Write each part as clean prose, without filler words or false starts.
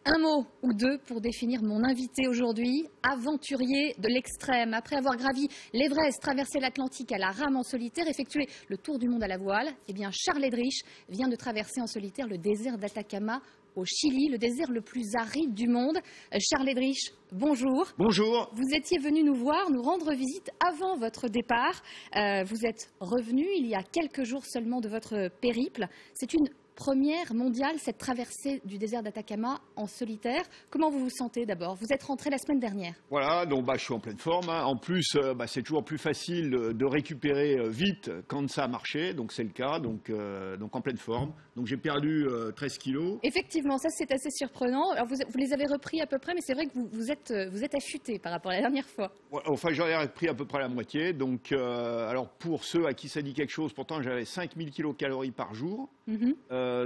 Un mot ou deux pour définir mon invité aujourd'hui, aventurier de l'extrême. Après avoir gravi l'Everest, traversé l'Atlantique à la rame en solitaire, effectué le tour du monde à la voile, eh bien Charles Eldritch vient de traverser en solitaire le désert d'Atacama au Chili, le désert le plus aride du monde. Charles Eldritch, bonjour. Bonjour. Vous étiez venu nous voir, nous rendre visite avant votre départ. Vous êtes revenu il y a quelques jours seulement de votre périple. C'est une première mondiale, cette traversée du désert d'Atacama en solitaire. Comment vous vous sentez d'abord? Vous êtes rentré la semaine dernière. Voilà, donc je suis en pleine forme. En plus, c'est toujours plus facile de récupérer vite quand ça a marché. Donc c'est le cas, donc en pleine forme. Donc j'ai perdu 13 kilos. Effectivement, ça c'est assez surprenant. Alors, vous les avez repris à peu près, mais c'est vrai que vous êtes affûté par rapport à la dernière fois. Ouais, enfin, j'en ai repris à peu près la moitié. Donc, alors pour ceux à qui ça dit quelque chose, pourtant j'avais 5000 kilocalories par jour.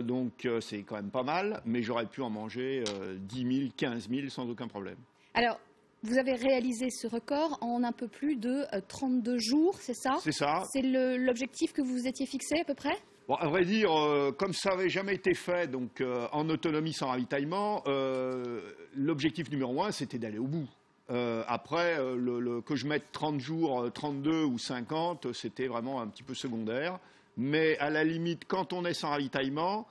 Donc c'est quand même pas mal, mais j'aurais pu en manger 10 000, 15 000 sans aucun problème. Alors, vous avez réalisé ce record en un peu plus de 32 jours, c'est ça? C'est ça. C'est l'objectif que vous vous étiez fixé à peu près? Bon, à vrai dire, comme ça n'avait jamais été fait, donc en autonomie sans ravitaillement, l'objectif numéro 1, c'était d'aller au bout. Après, que je mette 30 jours, 32 ou 50, c'était vraiment un petit peu secondaire. Mais à la limite, quand on est sans ravitaillement,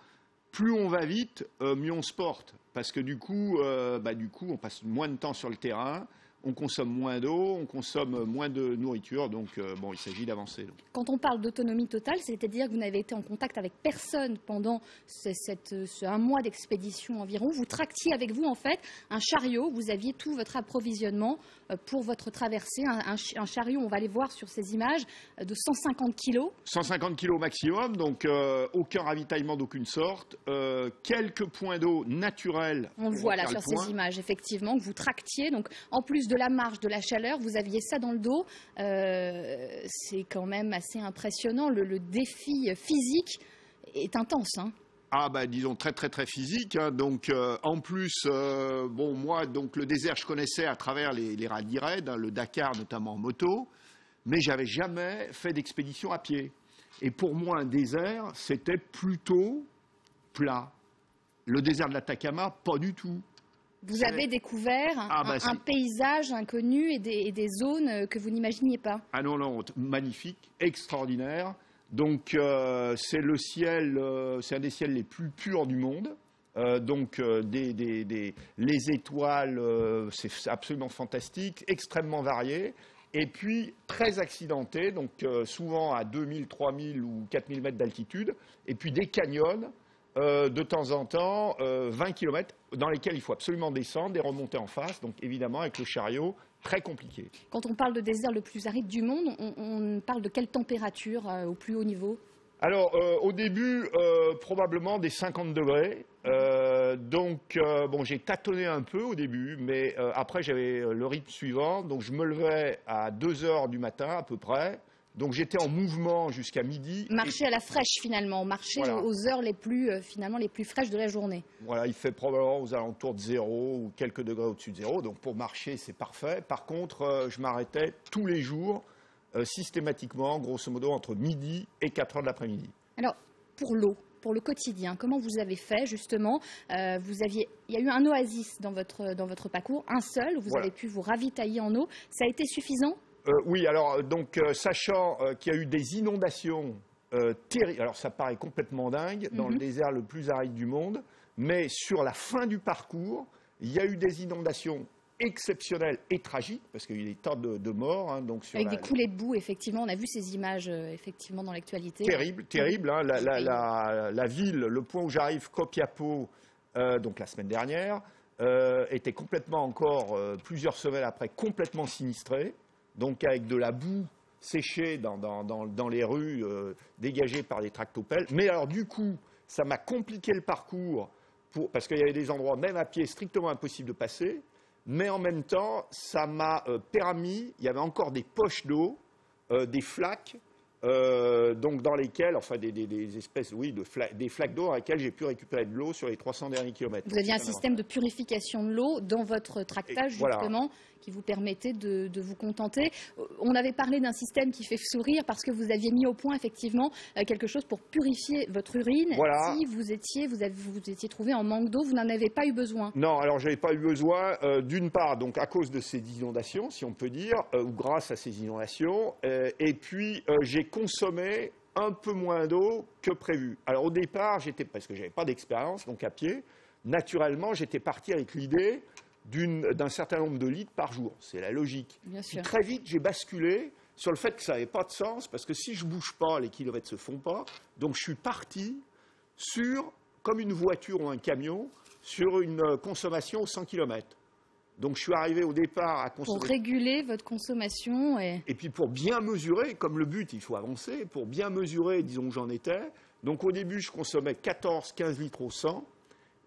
plus on va vite, mieux on se porte. Parce que du coup, on passe moins de temps sur le terrain, on consomme moins d'eau, on consomme moins de nourriture. Donc, il s'agit d'avancer. Quand on parle d'autonomie totale, c'est-à-dire que vous n'avez été en contact avec personne pendant un mois d'expédition environ. Vous tractiez avec vous, en fait, un chariot. Vous aviez tout votre approvisionnement pour votre traversée. Un chariot, on va aller voir sur ces images, de 150 kilos. 150 kilos maximum, donc aucun ravitaillement d'aucune sorte. Quelques points d'eau naturels. On voit là sur ces images, effectivement, que vous tractiez. Donc, en plus de la marche, de la chaleur, vous aviez ça dans le dos. C'est quand même assez impressionnant. Le défi physique est intense, hein. Disons très très très physique. Hein. Donc en plus, moi donc le désert je connaissais à travers les rallye raids, hein, le Dakar notamment en moto, mais j'avais jamais fait d'expédition à pied. Et pour moi un désert c'était plutôt plat. Le désert de l'Atacama pas du tout. Vous avez découvert un paysage inconnu et des zones que vous n'imaginiez pas. Ah non, magnifique, extraordinaire. Donc c'est le ciel, c'est un des ciels les plus purs du monde. Les étoiles, c'est absolument fantastique, extrêmement varié. Et puis très accidenté, donc souvent à 2000, 3000 ou 4000 mètres d'altitude. Et puis des canyons. De temps en temps, 20 km dans lesquels il faut absolument descendre et remonter en face. Donc évidemment, avec le chariot, très compliqué. Quand on parle de désert le plus aride du monde, on parle de quelle température au plus haut niveau? Alors, au début, probablement des 50 degrés. J'ai tâtonné un peu au début, mais après, j'avais le rythme suivant. Donc, je me levais à 2 heures du matin à peu près. Donc j'étais en mouvement jusqu'à midi. Marcher à la fraîche finalement, marcher voilà. aux heures les plus fraîches de la journée. Voilà, il fait probablement aux alentours de 0 ou quelques degrés au-dessus de 0. Donc pour marcher, c'est parfait. Par contre, je m'arrêtais tous les jours, systématiquement, grosso modo, entre midi et 4 heures de l'après-midi. Alors, pour l'eau, pour le quotidien, comment vous avez fait justement? Il y a eu un oasis dans votre parcours, un seul, où vous avez pu vous ravitailler en eau. Ça a été suffisant? Oui, alors donc sachant qu'il y a eu des inondations terribles, alors ça paraît complètement dingue, dans le désert le plus aride du monde, mais sur la fin du parcours, il y a eu des inondations exceptionnelles et tragiques, parce qu'il y a eu des tas de morts. Hein, donc avec des coulées de boue, effectivement, on a vu ces images effectivement dans l'actualité. Terrible. Hein, la ville, le point où j'arrive, Copiapó, donc la semaine dernière, était complètement encore, plusieurs semaines après, complètement sinistrée. Donc avec de la boue séchée dans les rues, dégagée par les tractopelles. Mais alors du coup, ça m'a compliqué le parcours, parce qu'il y avait des endroits, même à pied, strictement impossibles de passer. Mais en même temps, ça m'a permis, il y avait encore des poches d'eau, des flaques, donc dans lesquels, enfin des espèces, oui, des flaques d'eau dans lesquelles j'ai pu récupérer de l'eau sur les 300 derniers kilomètres. Vous aviez un système de purification de l'eau dans votre tractage, justement, voilà, qui vous permettait de vous contenter. On avait parlé d'un système qui fait sourire parce que vous aviez mis au point, effectivement, quelque chose pour purifier votre urine. voilà. Si vous étiez trouvé en manque d'eau, vous n'en avez pas eu besoin. Non, alors j'avais pas eu besoin, d'une part, donc à cause de ces inondations, si on peut dire, ou grâce à ces inondations, et puis j'ai consommé un peu moins d'eau que prévu. Alors au départ, parce que j'avais pas d'expérience, donc à pied, naturellement, j'étais parti avec l'idée d'un certain nombre de litres par jour. C'est la logique. Bien sûr. Puis très vite, j'ai basculé sur le fait que ça n'avait pas de sens, parce que si je bouge pas, les kilomètres se font pas. Donc je suis parti sur, comme une voiture ou un camion, sur une consommation aux 100 km. Donc je suis arrivé au départ à consommer... Pour réguler votre consommation Et puis pour bien mesurer, comme le but, il faut avancer, pour bien mesurer, disons, où j'en étais. Donc au début, je consommais 14-15 litres au 100.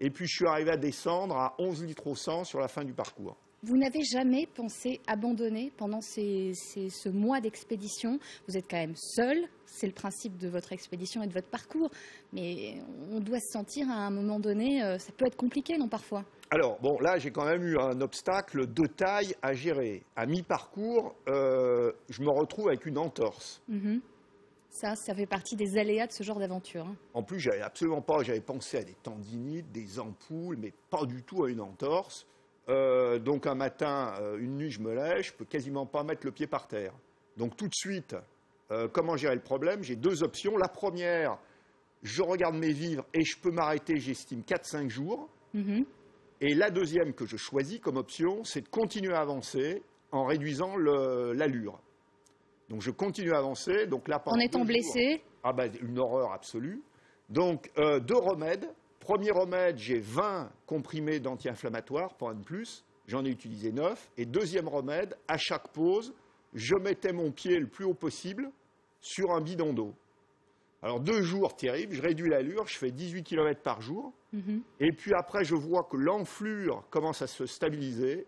Et puis je suis arrivé à descendre à 11 litres au 100 sur la fin du parcours. Vous n'avez jamais pensé abandonner pendant ce mois d'expédition? Vous êtes quand même seul, c'est le principe de votre expédition et de votre parcours, mais on doit se sentir à un moment donné, ça peut être compliqué, non, parfois? Alors, bon, là, j'ai quand même eu un obstacle de taille à gérer. À mi-parcours, je me retrouve avec une entorse. Ça fait partie des aléas de ce genre d'aventure. Hein. En plus, j'avais pensé à des tendinites, des ampoules, mais pas du tout à une entorse. Donc un matin, une nuit, je me lève, je peux quasiment pas mettre le pied par terre. Donc tout de suite, comment gérer le problème? J'ai deux options. La première, je regarde mes vivres et je peux m'arrêter, j'estime, 4-5 jours. Et la deuxième que je choisis comme option, c'est de continuer à avancer en réduisant l'allure. Donc je continue à avancer. Donc là, en étant blessé? Une horreur absolue. Donc deux remèdes. Premier remède, j'ai 20 comprimés d'anti-inflammatoires, pas un de plus. J'en ai utilisé 9. Et deuxième remède, à chaque pause, je mettais mon pied le plus haut possible sur un bidon d'eau. Alors 2 jours terribles, je réduis l'allure, je fais 18 km par jour. Et puis après, je vois que l'enflure commence à se stabiliser.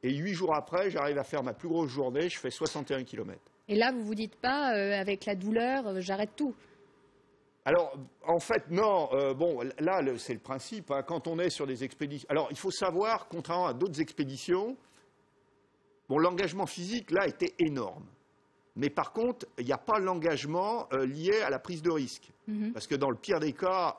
Et 8 jours après, j'arrive à faire ma plus grosse journée, je fais 61 km. Et là, vous ne vous dites pas, avec la douleur, j'arrête tout? Alors, en fait, non. Bon, là, c'est le principe. Hein, quand on est sur des expéditions... Alors, il faut savoir, contrairement à d'autres expéditions, bon, l'engagement physique, là, était énorme. Mais par contre, il n'y a pas l'engagement lié à la prise de risque. Parce que dans le pire des cas,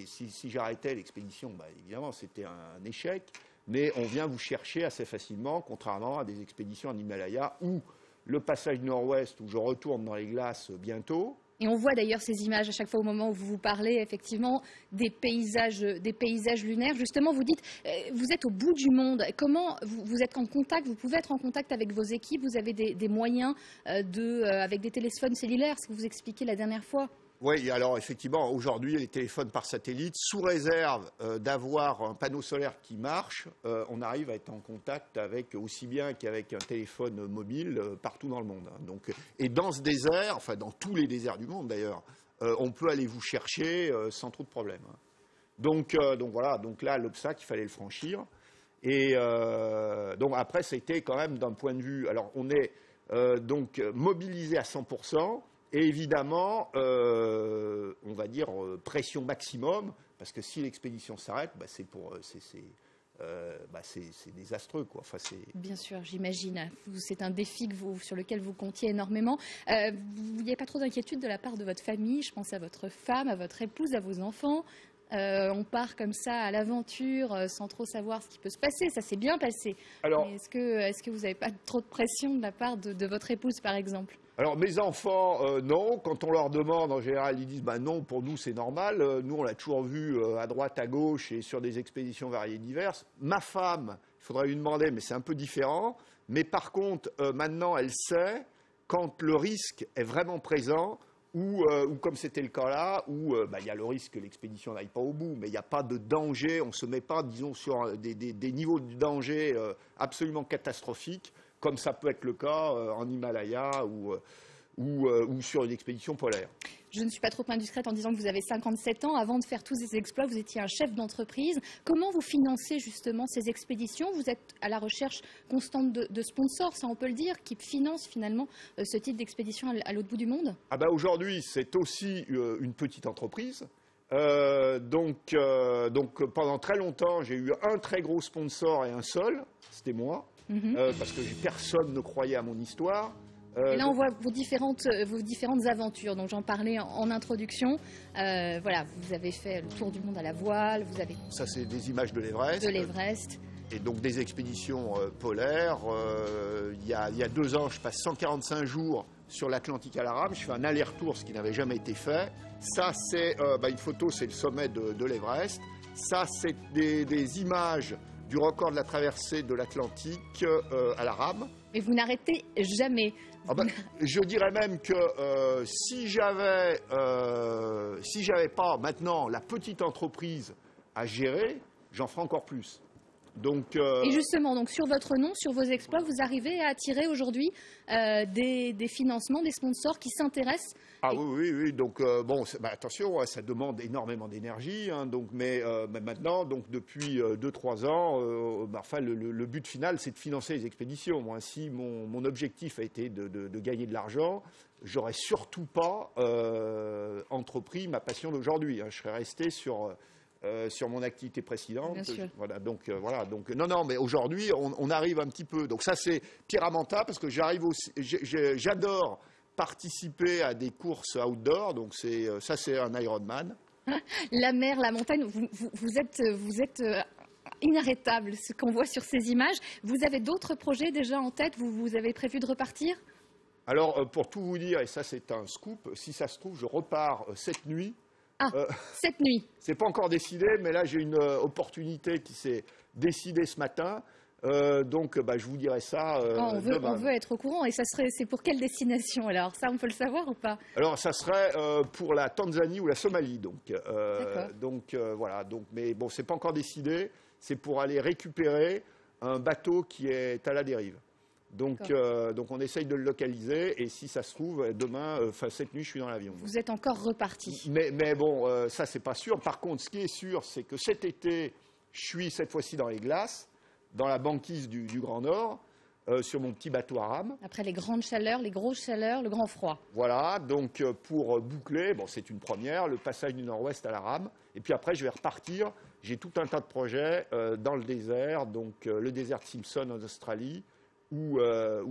si j'arrêtais l'expédition, évidemment, c'était un échec. Mais on vient vous chercher assez facilement, contrairement à des expéditions en Himalaya où le passage nord-ouest, où je retourne dans les glaces bientôt... Et on voit d'ailleurs ces images à chaque fois au moment où vous parlez effectivement des paysages lunaires. Justement, vous dites, vous êtes au bout du monde. Comment vous êtes en contact? Vous pouvez être en contact avec vos équipes? Vous avez des moyens avec des téléphones cellulaires, ce que vous expliquiez la dernière fois? Oui, alors effectivement, aujourd'hui, les téléphones par satellite, sous réserve d'avoir un panneau solaire qui marche, on arrive à être en contact aussi bien qu'avec un téléphone mobile partout dans le monde. Donc, et dans ce désert, enfin dans tous les déserts du monde d'ailleurs, on peut aller vous chercher sans trop de problèmes. Donc voilà, donc là, l'obstacle, il fallait le franchir. Et donc après, c'était quand même d'un point de vue... Alors on est donc mobilisé à 100%. Et évidemment, on va dire pression maximum, parce que si l'expédition s'arrête, c'est désastreux, quoi. Enfin, bien sûr, j'imagine. C'est un défi sur lequel vous comptiez énormément. Il n'y a pas trop d'inquiétude de la part de votre famille? Je pense à votre femme, à votre épouse, à vos enfants. On part comme ça à l'aventure sans trop savoir ce qui peut se passer. Ça s'est bien passé. Alors, est-ce que vous n'avez pas trop de pression de la part de votre épouse, par exemple? Alors, mes enfants, non. Quand on leur demande, en général, ils disent non, pour nous, c'est normal. Nous, on l'a toujours vu à droite, à gauche et sur des expéditions variées et diverses. Ma femme, il faudrait lui demander, mais c'est un peu différent. Mais par contre, maintenant, elle sait quand le risque est vraiment présent. Ou comme c'était le cas là, où il y a le risque que l'expédition n'aille pas au bout, mais il n'y a pas de danger, on ne se met pas, disons, sur des niveaux de danger absolument catastrophiques, comme ça peut être le cas en Himalaya, ou sur une expédition polaire. Je ne suis pas trop indiscrète en disant que vous avez 57 ans. Avant de faire tous ces exploits, vous étiez un chef d'entreprise. Comment vous financez justement ces expéditions? Vous êtes à la recherche constante de sponsors, ça on peut le dire, qui financent finalement ce type d'expédition à l'autre bout du monde? Ah bah aujourd'hui, c'est aussi une petite entreprise. Donc pendant très longtemps, j'ai eu un très gros sponsor et un seul, c'était moi, parce que personne ne croyait à mon histoire. Et là, on voit vos différentes aventures. Donc, j'en parlais en introduction. Voilà, vous avez fait le tour du monde à la voile. Ça, c'est des images de l'Everest. De l'Everest. Et donc des expéditions polaires. Il y a 2 ans, je passe 145 jours sur l'Atlantique à la rame. Je fais un aller-retour, ce qui n'avait jamais été fait. Ça, c'est une photo, c'est le sommet de l'Everest. Ça, c'est des images du record de la traversée de l'Atlantique à la rame. Mais vous n'arrêtez jamais. Je dirais même que si j'avais pas maintenant la petite entreprise à gérer, j'en ferais encore plus. Donc, Et justement, donc, sur votre nom, sur vos exploits, vous arrivez à attirer aujourd'hui des financements, des sponsors qui s'intéressent. Ah oui. Donc, attention, ça demande énormément d'énergie. Mais maintenant, donc, depuis 2-3 ans, le but final, c'est de financer les expéditions. Moi, si mon objectif a été de gagner de l'argent, j'aurais surtout pas entrepris ma passion d'aujourd'hui. Je serais resté sur mon activité précédente. Donc, non, mais aujourd'hui, on arrive un petit peu. Donc ça, c'est Pierre Amanta, parce que j'adore participer à des courses outdoor. Donc ça, c'est un Ironman. La mer, la montagne, vous êtes inarrêtable, ce qu'on voit sur ces images. Vous avez d'autres projets déjà en tête? Vous avez prévu de repartir? Alors, pour tout vous dire, et ça, c'est un scoop, si ça se trouve, je repars cette nuit. Cette nuit. C'est pas encore décidé, mais là j'ai une opportunité qui s'est décidée ce matin. Donc je vous dirai ça. On veut être au courant. Et c'est pour quelle destination alors? Ça, on peut le savoir ou pas? Alors ça serait pour la Tanzanie ou la Somalie. Voilà. Mais bon, c'est pas encore décidé. C'est pour aller récupérer un bateau qui est à la dérive. Donc on essaye de le localiser et si ça se trouve, demain, cette nuit, je suis dans l'avion. Vous êtes encore reparti. Mais bon, ça, c'est pas sûr. Par contre, ce qui est sûr, c'est que cet été, je suis cette fois-ci dans les glaces, dans la banquise du Grand Nord, sur mon petit bateau à rame. Après les grandes chaleurs, les grosses chaleurs, le grand froid. Voilà, donc pour boucler, c'est une première, le passage du Nord-Ouest à la rame. Et puis après, je vais repartir. J'ai tout un tas de projets dans le désert, donc le désert de Simpson en Australie, ou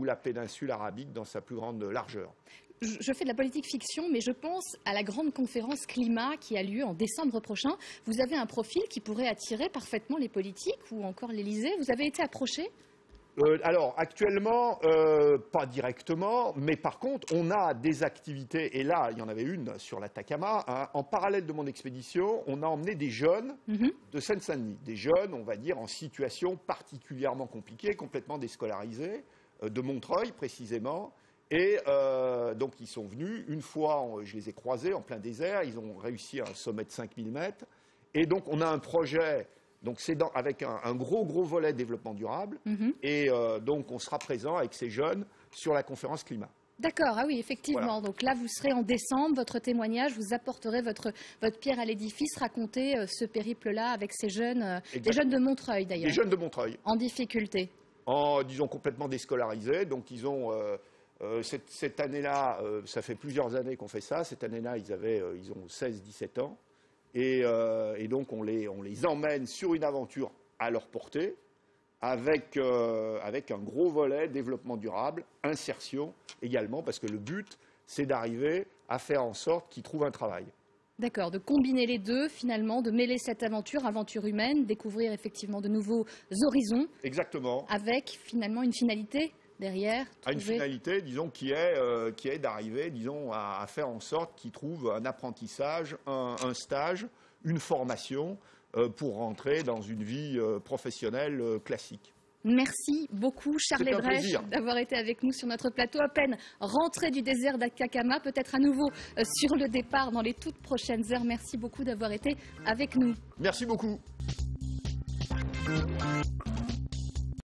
la péninsule arabique dans sa plus grande largeur. Je fais de la politique fiction, mais je pense à la grande conférence climat qui a lieu en décembre prochain. Vous avez un profil qui pourrait attirer parfaitement les politiques ou encore l'Élysée. Vous avez été approché? Alors, actuellement, pas directement, mais par contre, on a des activités, et là, il y en avait une sur l'Atacama. En parallèle de mon expédition, on a emmené des jeunes de Seine-Saint-Denis, des jeunes, on va dire, en situation particulièrement compliquée, complètement déscolarisés, de Montreuil précisément. Et donc, ils sont venus, une fois, je les ai croisés en plein désert, ils ont réussi à un sommet de 5000 mètres. Et donc, on a un projet... Donc c'est avec un gros volet développement durable et donc on sera présent avec ces jeunes sur la conférence climat. D'accord, ah oui, effectivement. Voilà. Donc là, vous serez en décembre, votre témoignage, vous apporterez votre pierre à l'édifice, raconter ce périple-là avec ces jeunes, des jeunes de Montreuil d'ailleurs. Des jeunes de Montreuil. En difficulté. Disons complètement déscolarisés, donc ils ont... cette année-là, ça fait plusieurs années qu'on fait ça, cette année-là ils ont 16-17 ans. Et donc on les emmène sur une aventure à leur portée avec un gros volet développement durable, insertion également, parce que le but, c'est d'arriver à faire en sorte qu'ils trouvent un travail. D'accord, de combiner les deux finalement, de mêler cette aventure humaine, découvrir effectivement de nouveaux horizons. Exactement. Avec finalement une finalité derrière. Une finalité, disons, qui est d'arriver, disons, à faire en sorte qu'ils trouvent un apprentissage, un stage, une formation pour rentrer dans une vie professionnelle classique. Merci beaucoup, Charles Ebrech, d'avoir été avec nous sur notre plateau. À peine rentré du désert d'Atacama, peut-être à nouveau sur le départ dans les toutes prochaines heures. Merci beaucoup d'avoir été avec nous. Merci beaucoup.